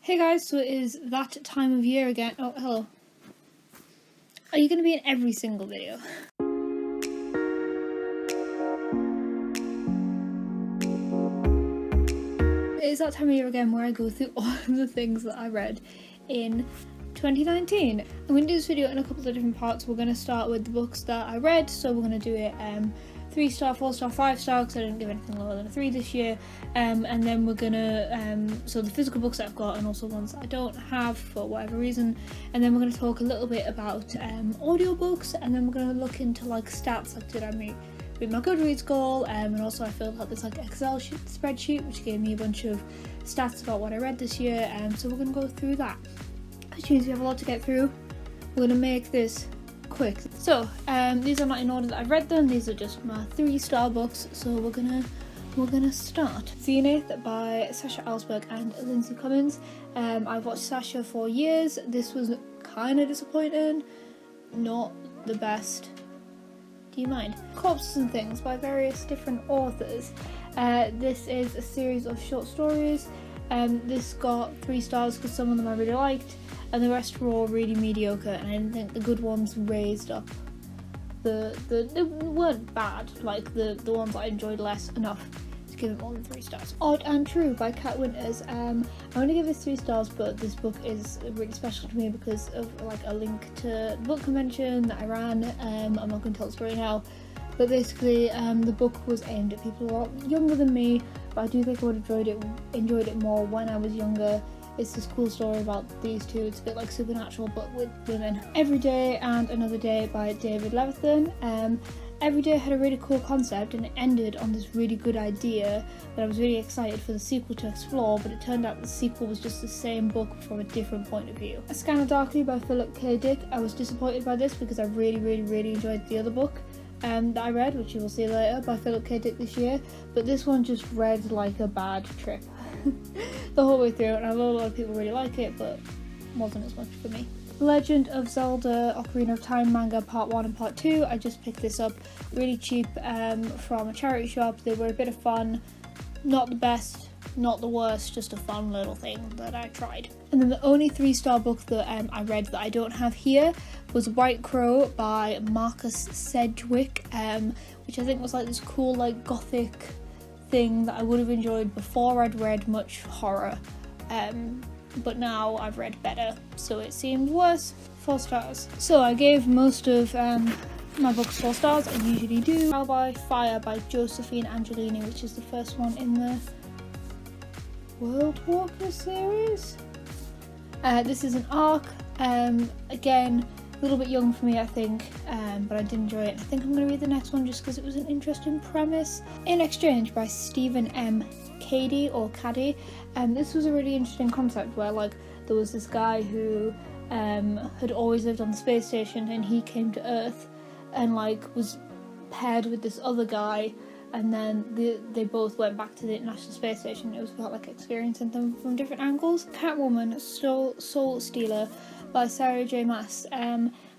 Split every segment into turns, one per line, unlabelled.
Hey guys, so it is that time of year again. Oh, hello. Are you going to be in every single video? It is that time of year again where I go through all of the things that I read in 2019. I'm going to do this video in a couple of different parts. We're going to start with the books that I read, so we're going to do it 3-star, 4-star, 5-star, because I didn't give anything lower than a 3 this year, and then we're gonna so the physical books that I've got and also ones that I don't have for whatever reason, and then we're going to talk a little bit about audiobooks, and then we're going to look into like stats, like did I meet my Goodreads goal, and also I filled out this like Excel spreadsheet which gave me a bunch of stats about what I read this year, so we're going to go through that. Which means we have a lot to get through. We're going to make this quick. So these are not in order that I've read them, these are just my 3-star books, so we're gonna start. Zenith by Sasha Ellsberg and Lindsay Cummins. I've watched Sasha for years. This was kind of disappointing, not the best. Do you mind? Corpses and Things by various different authors. This is a series of short stories. This got 3 stars because some of them I really liked, and the rest were all really mediocre, and I didn't think the good ones raised up they weren't bad, like the ones I enjoyed less enough to give it more than 3 stars. Odd and True by Kat Winters. I'm going to give this 3 stars, but this book is really special to me because of like a link to the book convention that I ran. I'm not going to tell the story now, but basically the book was aimed at people who are a lot younger than me, but I do think I would have enjoyed it more when I was younger. It's this cool story about these two. It's a bit like Supernatural but with women. Every Day and Another Day by David Levithan. Every Day had a really cool concept and it ended on this really good idea that I was really excited for the sequel to explore, but it turned out the sequel was just the same book from a different point of view. A Scanner Darkly by Philip K. Dick. I was disappointed by this because I really enjoyed the other book that I read, which you will see later, by Philip K. Dick this year, but this one just read like a bad trip the whole way through, and I know a lot of people really like it, but wasn't as much for me. Legend of Zelda Ocarina of Time manga part 1 and part 2. I just picked this up really cheap from a charity shop. They were a bit of fun, not the best, not the worst, just a fun little thing that I tried. And then the only 3-star book that I read that I don't have here was White Crow by Marcus Sedgwick, which I think was like this cool like gothic thing that I would have enjoyed before I'd read much horror, but now I've read better, so it seemed worse. 4 stars. So I gave most of my books 4 stars, I usually do. Trial by Fire by Josephine Angelini, which is the first one in the World Walker series. This is an arc, again a little bit young for me I think, but I did enjoy it. I think I'm going to read the next one just because it was an interesting premise. In Exchange by Stephen M. Cady or Caddy. This was a really interesting concept where like there was this guy who had always lived on the space station, and he came to Earth and like was paired with this other guy, and then they both went back to the International Space Station. It was about like experiencing them from different angles. Catwoman Soul Stealer by Sarah J. Maas.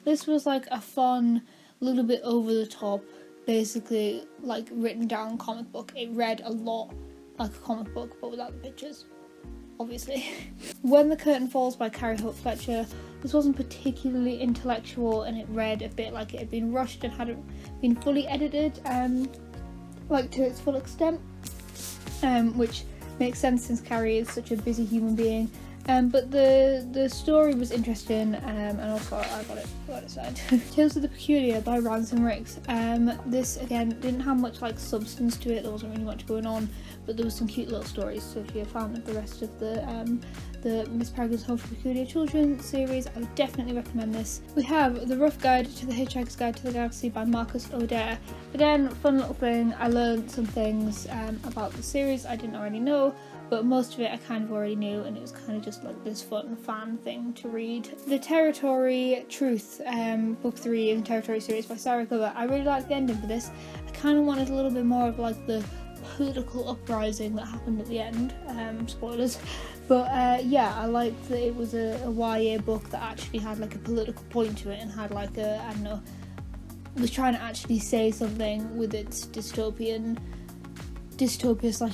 This was like a fun, little bit over the top, basically like written down comic book. It read a lot like a comic book but without the pictures, obviously. When the Curtain Falls by Carrie Hope Fletcher. This wasn't particularly intellectual, and it read a bit like it had been rushed and hadn't been fully edited like to its full extent, which makes sense since Carrie is such a busy human being. But the story was interesting, and also I got it signed. Tales of the Peculiar by Ransom Riggs. This again didn't have much like substance to it. There wasn't really much going on, but there was some cute little stories. So if you're a fan of the rest of the Miss Peregrine's Home for Peculiar Children series, I would definitely recommend this. We have The Rough Guide to the Hitchhiker's Guide to the Galaxy by Marcus O'Dare. Again, fun little thing. I learned some things about the series I didn't already know, but most of it I kind of already knew, and it was kind of just like this fun fan thing to read. The Territory Truth, book 3 in the Territory series by Sarah Glover. I really liked the ending for this. I kind of wanted a little bit more of like the political uprising that happened at the end, spoilers, but yeah, I liked that it was a YA book that actually had like a political point to it and had like a, I don't know, was trying to actually say something with its dystopia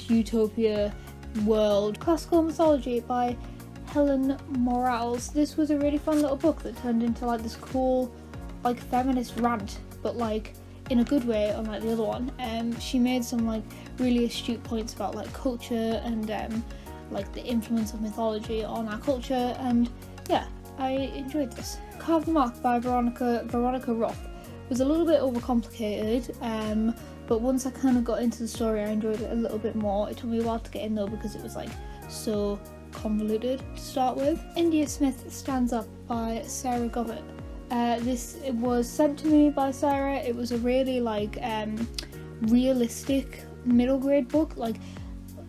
/ utopia world. Classical Mythology by Helen Morales. This was a really fun little book that turned into like this cool like feminist rant, but like in a good way, unlike the other one. She made some like really astute points about like culture and like the influence of mythology on our culture, and yeah, I enjoyed this. Carve the Mark by Veronica Roth was a little bit overcomplicated, but once I kind of got into the story I enjoyed it a little bit more. It took me a while to get in though because it was like so convoluted to start with. India Smith Stands Up by Sarah Govett. This was sent to me by Sarah. It was a really like realistic middle grade book. Like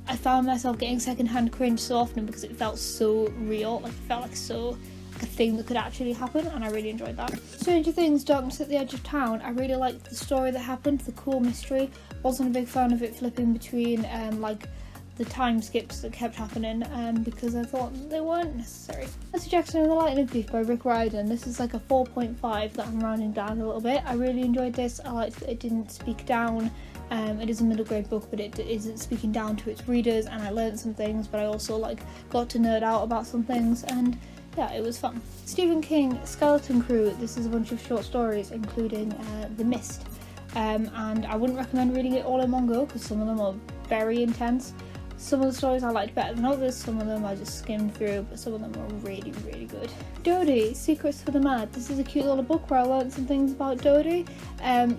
I found myself getting secondhand cringe so often because it felt so real. Like it felt like so like a thing that could actually happen, and I really enjoyed that. Stranger Things Darkness at the Edge of Town. I really liked the story that happened, the cool mystery. Wasn't a big fan of it flipping between like the time skips that kept happening, because I thought they weren't necessary. Percy Jackson and the Lightning Thief by Rick Riordan. This is like a 4.5 that I'm rounding down a little bit. I really enjoyed this. I liked that it didn't speak down. It is a middle grade book, but it isn't speaking down to its readers, and I learned some things, but I also like got to nerd out about some things, and yeah, it was fun. Stephen King Skeleton Crew. This is a bunch of short stories, including The Mist, and I wouldn't recommend reading it all in one go because some of them are very intense. Some of the stories I liked better than others, some of them I just skimmed through, but some of them are really, really good. Dodie, Secrets for the Mad. This is a cute little book where I learned some things about Dodie.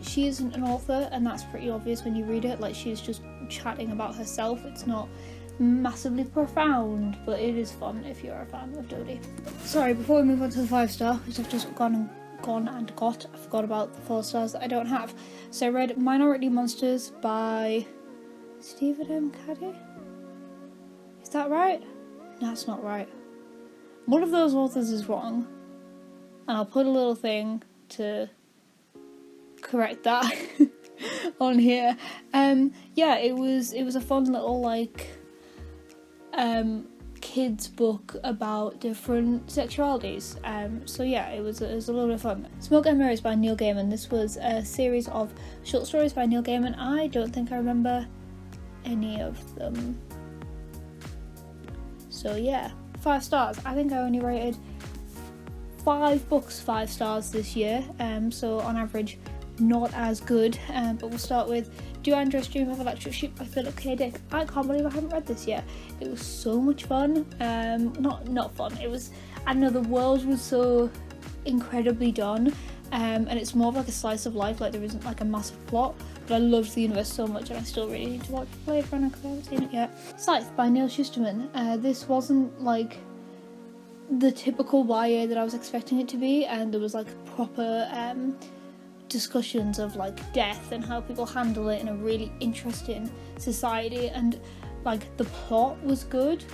She isn't an author, and that's pretty obvious when you read it. Like, she's just chatting about herself. It's not massively profound, but it is fun if you're a fan of Dodie. Sorry, before we move on to the 5-star, which I've just gone and got, I forgot about the 4 stars that I don't have. So I read Minority Monsters by Stephen M. Cady. Is that right? No, that's not right. One of those authors is wrong, and I'll put a little thing to correct that on here. Yeah, it was a fun little like kids book about different sexualities. So yeah, it was a little bit of fun. Smoke and Mirrors by Neil Gaiman. This was a series of short stories by Neil Gaiman. I don't think I remember any of them. So yeah, 5 stars. I think I only rated 5 books 5 stars this year, so on average not as good, but we'll start with Do Androids Dream of Electric Sheep by Philip K. Dick. I can't believe I haven't read this yet. It was so much fun. Not fun, it was, I don't know, the world was so incredibly done, and it's more of like a slice of life, like there isn't like a massive plot, but I loved the universe so much and I still really need to watch Blade Runner because I haven't seen it yet. Scythe by Neil Shusterman. This wasn't like the typical YA that I was expecting it to be, and there was like proper discussions of like death and how people handle it in a really interesting society, and like the plot was good,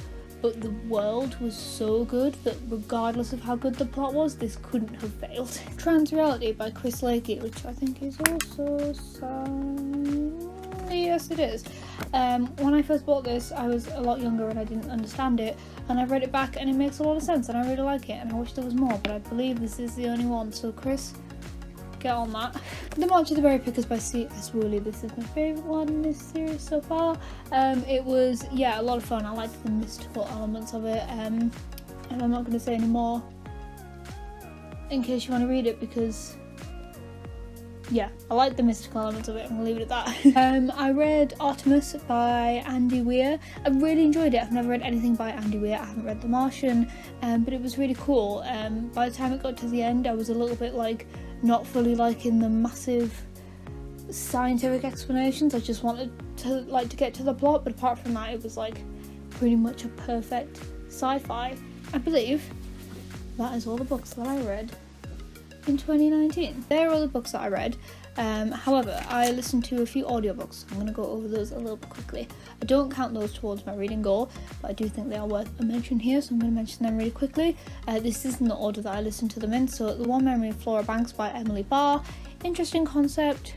but the world was so good that regardless of how good the plot was, this couldn't have failed. Trans Reality by Chris Lakey, which I think is also yes it is. When I first bought this I was a lot younger and I didn't understand it, and I've read it back and it makes a lot of sense and I really like it, and I wish there was more, but I believe this is the only one, so Chris, get on that. The March of the Berry Pickers by C.S. Woolley. This is my favourite one in this series so far. It was, yeah, a lot of fun. I liked the mystical elements of it, and I'm not going to say any more in case you want to read it because, yeah, I like the mystical elements of it. I'm going to leave it at that. I read Artemis by Andy Weir. I really enjoyed it. I've never read anything by Andy Weir. I haven't read The Martian, but it was really cool. By the time it got to the end, I was a little bit like not fully liking the massive scientific explanations. I just wanted to get to the plot, but apart from that, it was like pretty much a perfect sci-fi. I believe that is all the books that I read in 2019. There are all the books that I read. However, I listened to a few audiobooks. I'm going to go over those a little bit quickly. I don't count those towards my reading goal, but I do think they are worth a mention here, so I'm going to mention them really quickly. This isn't the order that I listened to them in. So The One Memory of Flora Banks by Emily Barr. Interesting concept,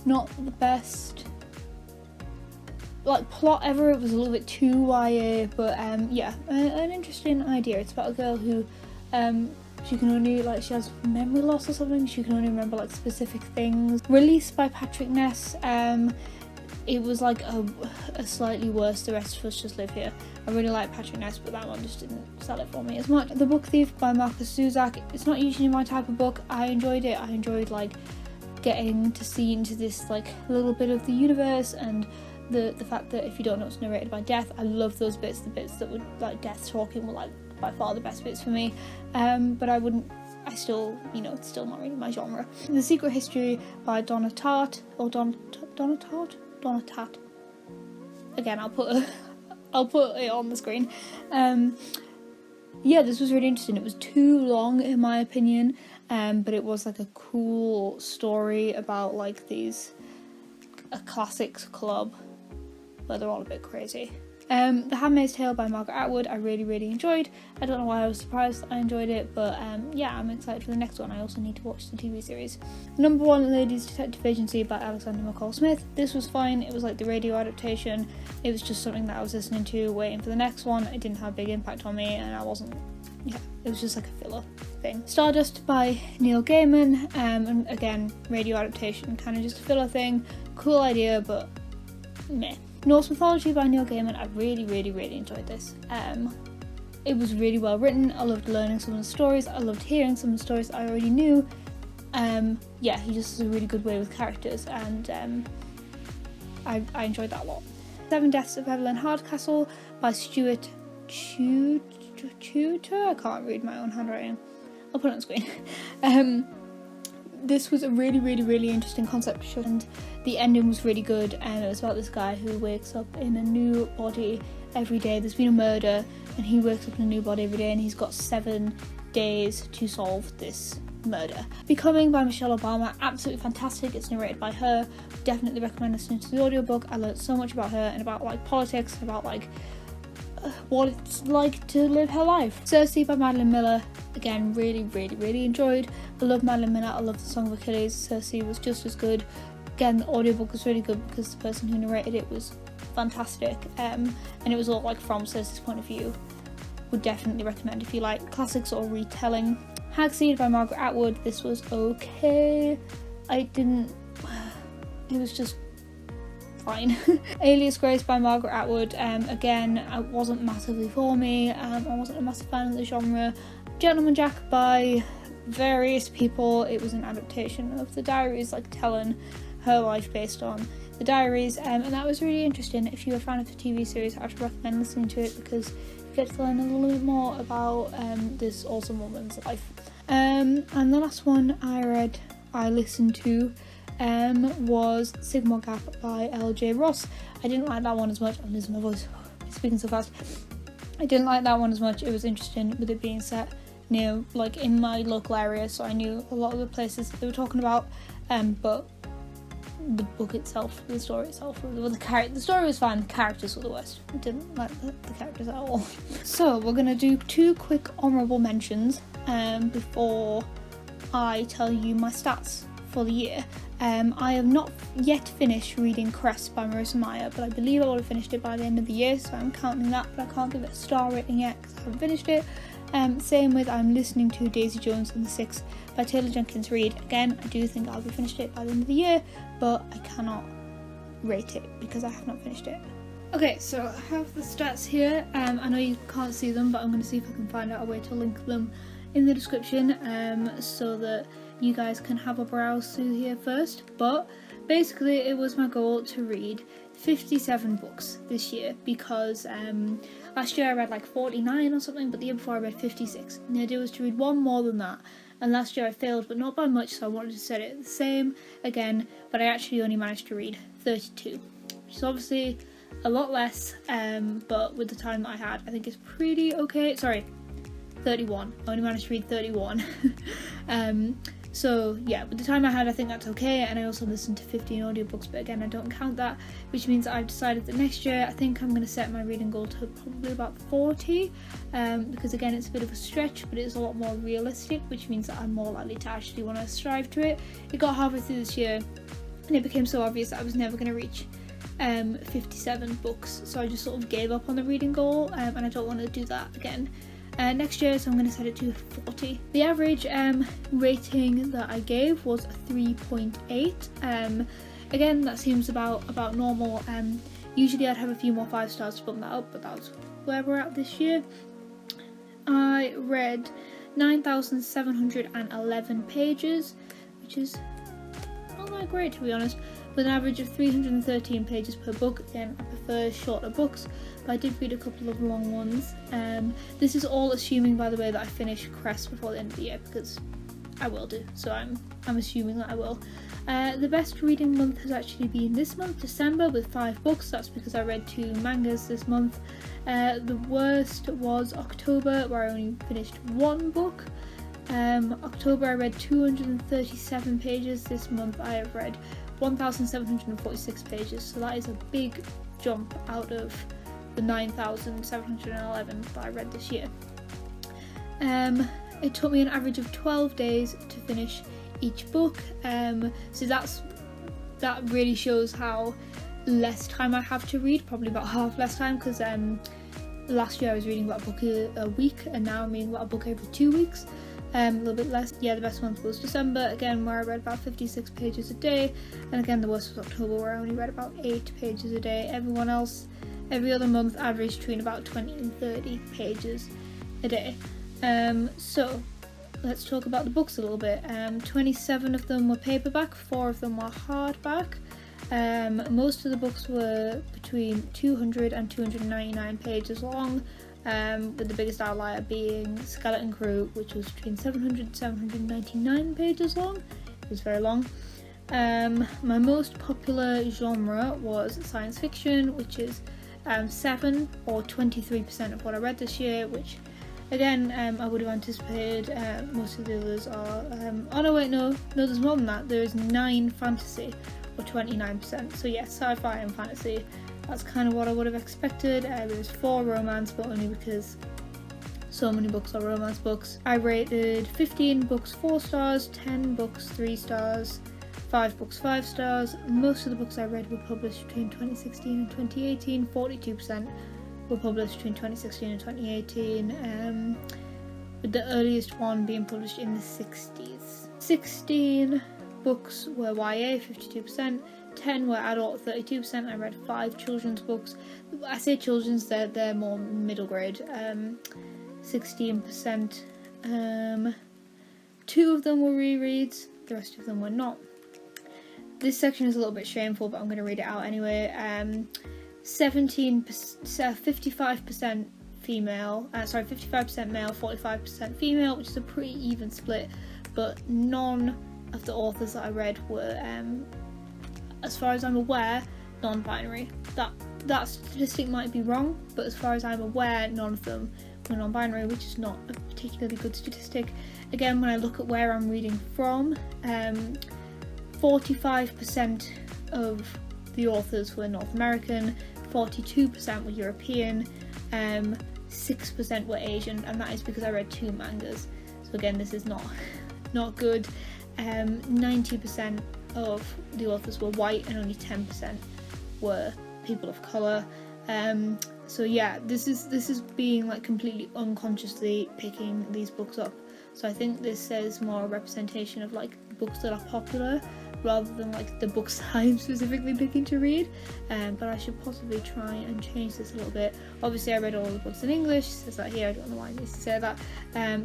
not the best like plot ever. It was a little bit too YA, but yeah, an interesting idea. It's about a girl who she can only, like, she has memory loss or something. She can only remember, like, specific things. Released by Patrick Ness. it was like a slightly worse The Rest of Us Just Live Here. I really like Patrick Ness, but that one just didn't sell it for me as much. The Book Thief by Marcus Zuzak, it's not usually my type of book. I enjoyed it. I enjoyed like getting to see into this like little bit of the universe, and the fact that if you don't know it's narrated by Death, I love those bits. The bits that would like Death talking were like by far the best bits for me. But I still, it's still not really my genre. The Secret History by Donna Tartt. Again, I'll put it on the screen. This was really interesting. It was too long in my opinion, but it was like a cool story about like a classics club where they're all a bit crazy. The Handmaid's Tale by Margaret Atwood, I really, really enjoyed. I don't know why I was surprised I enjoyed it, but I'm excited for the next one. I also need to watch the TV series. Number 1, Ladies Detective Agency by Alexander McCall Smith. This was fine. It was like the radio adaptation. It was just something that I was listening to, waiting for the next one. It didn't have a big impact on me, and it was just like a filler thing. Stardust by Neil Gaiman, and again, radio adaptation, kind of just a filler thing. Cool idea, but meh. Norse Mythology by Neil Gaiman, I really, really, really enjoyed this. It was really well written. I loved learning some of the stories. I loved hearing some of the stories that I already knew. He just has a really good way with characters, and I enjoyed that a lot. 7 Deaths of Evelyn Hardcastle by Stuart Tudor. I can't read my own handwriting. I'll put it on the screen. This was a really, really, really interesting concept show, and the ending was really good. And it was about this guy who wakes up in a new body every day. There's been a murder, and he wakes up in a new body every day, and he's got 7 days to solve this murder. Becoming by Michelle Obama, absolutely fantastic. It's narrated by her. Definitely recommend listening to the audiobook. I learned so much about her and about like politics and about like what it's like to live her life. Circe by Madeline Miller, again, really, really, really enjoyed. I love Madeline Miller. I love the Song of Achilles. Circe was just as good. Again, the audiobook was really good because the person who narrated it was fantastic, and it was all like from Circe's point of view. Would definitely recommend if you like classics or retelling. Hagseed by Margaret Atwood, this was okay. It was just fine. Alias Grace by Margaret Atwood, again, it wasn't massively for me. I wasn't a massive fan of the genre. Gentleman Jack by various people. It was an adaptation of the diaries, like telling her life based on the diaries, and that was really interesting. If you're a fan of the TV series, I'd recommend listening to it because you get to learn a little bit more about this awesome woman's life. And the last one I listened to was Sigmar Gap by L.J. Ross. I didn't like that one as much. I'm losing my voice, speaking so fast. I didn't like that one as much. It was interesting with it being set near, like, in my local area, so I knew a lot of the places they were talking about, but the book itself, the story itself, the story was fine, the characters were the worst. I didn't like the characters at all. So we're going to do 2 quick honourable mentions before I tell you my stats for the year. I have not yet finished reading Crest by Marissa Meyer, but I believe I would have finished it by the end of the year, so I'm counting that, but I can't give it a star rating yet because I haven't finished it. Same with I'm listening to Daisy Jones and the Six by Taylor Jenkins Reid. Again, I do think I'll be finished it by the end of the year, but I cannot rate it because I have not finished it. Okay, so I have the stats here. I know you can't see them, but I'm going to see if I can find out a way to link them in the description so that you guys can have a browse through here first. But basically it was my goal to read 57 books this year because last year I read like 49 or something, but the year before I read 56. And the idea was to read one more than that. And last year I failed, but not by much, so I wanted to set it the same again, but I actually only managed to read 32, which is obviously a lot less, but with the time that I had, I think it's pretty okay. Sorry, 31. I only managed to read 31. So yeah, with the time I had, I think that's okay, and I also listened to 15 audiobooks, but again, I don't count that, which means I've decided that next year, I think I'm going to set my reading goal to probably about 40, because again, it's a bit of a stretch, but it's a lot more realistic, which means that I'm more likely to actually want to strive to it. It got halfway through this year, and it became so obvious that I was never going to reach 57 books, so I just sort of gave up on the reading goal, and I don't want to do that again. Next year, so I'm going to set it to 40. The average rating that I gave was a 3.8. Again, that seems about normal. Usually I'd have a few more 5 stars to bump that up, but that's where we're at this year. I read 9,711 pages, which is not that great, to be honest, with an average of 313 pages per book. Again, I prefer shorter books, but I did read a couple of long ones. This is all assuming, by the way, that I finish Crest before the end of the year, because I will do, so I'm assuming that I will. The best reading month has actually been this month, December, with 5 books. That's because I read 2 mangas this month. The worst was October, where I only finished 1 book. October I read 237 pages. This month I have read 1,746 pages, so that is a big jump out of the 9,711 that I read this year. It took me an average of 12 days to finish each book, so that really shows how less time I have to read, probably about half less time, because last year I was reading about a book a week, and now I'm reading about a book every 2 weeks. A little bit less. Yeah, the best month was December, again, where I read about 56 pages a day, and again the worst was October, where I only read about 8 pages a day. Every other month averaged between about 20 and 30 pages a day. So let's talk about the books a little bit. 27 of them were paperback, 4 of them were hardback. Most of the books were between 200 and 299 pages long, with the biggest outlier being Skeleton Crew, which was between 700 and 799 pages long. It was very long. My most popular genre was science fiction, which is 7 or 23% of what I read this year, which again, I would have anticipated. Most of the others are oh no, wait, no, there's more than that. There is 9 fantasy, or 29%. So yes, sci-fi and fantasy, that's kind of what I would have expected. There's 4 romance, but only because so many books are romance books. I rated 15 books 4 stars, 10 books 3 stars, 5 books 5 stars. Most of the books I read were published between 2016 and 2018. 42% were published between 2016 and 2018, with the earliest one being published in the 60s. 16 books were YA, 52%, 10 were adult, 32%. I read 5 children's books. I say children's, they're more middle grade, 16%. 2 of them were rereads, the rest of them were not. This section is a little bit shameful, but I'm going to read it out anyway. 55% female, 55% male, 45% female, which is a pretty even split, but none of the authors that I read were, as far as I'm aware, non-binary. That statistic might be wrong, but as far as I'm aware, none of them were non-binary, which is not a particularly good statistic. Again, when I look at where I'm reading from, 45% of the authors were North American, 42% were European, 6% were Asian, and that is because I read 2 mangas. So again, this is not good. 90% of the authors were white, and only 10% were people of colour. So yeah, this is being like completely unconsciously picking these books up. So I think this says more representation of like books that are popular, rather than like the books I'm specifically picking to read, but I should possibly try and change this a little bit. Obviously I read all the books in English, it says that here, I don't know why I need to say that.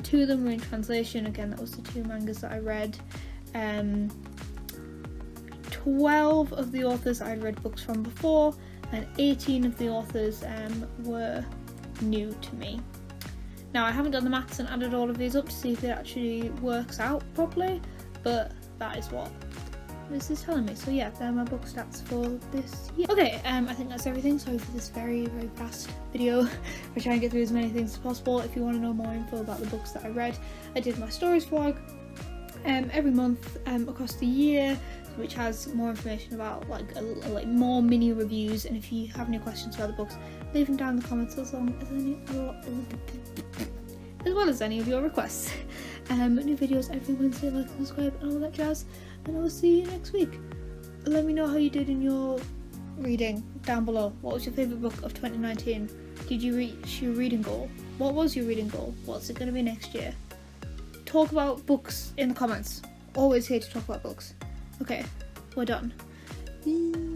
2 of them were in translation, again that was the 2 mangas that I read. 12 of the authors I'd read books from before, and 18 of the authors were new to me. Now I haven't done the maths and added all of these up to see if it actually works out properly, but that is what this is telling me. So yeah, they're my book stats for this year. Okay, I think that's everything. Sorry for this very, very fast video. I try and get through as many things as possible. If you want to know more info about the books that I read, I did my stories vlog every month across the year, which has more information about like more mini reviews. And if you have any questions about the books, leave them down in the comments, as well as any of your requests. New videos every Wednesday, like, subscribe and all that jazz, and I will see you next week. Let me know how you did in your reading down below. What was your favourite book of 2019? Did you reach your reading goal? What was your reading goal? What's it going to be next year? Talk about books in the comments. Always here to talk about books. Okay, we're done. Bye.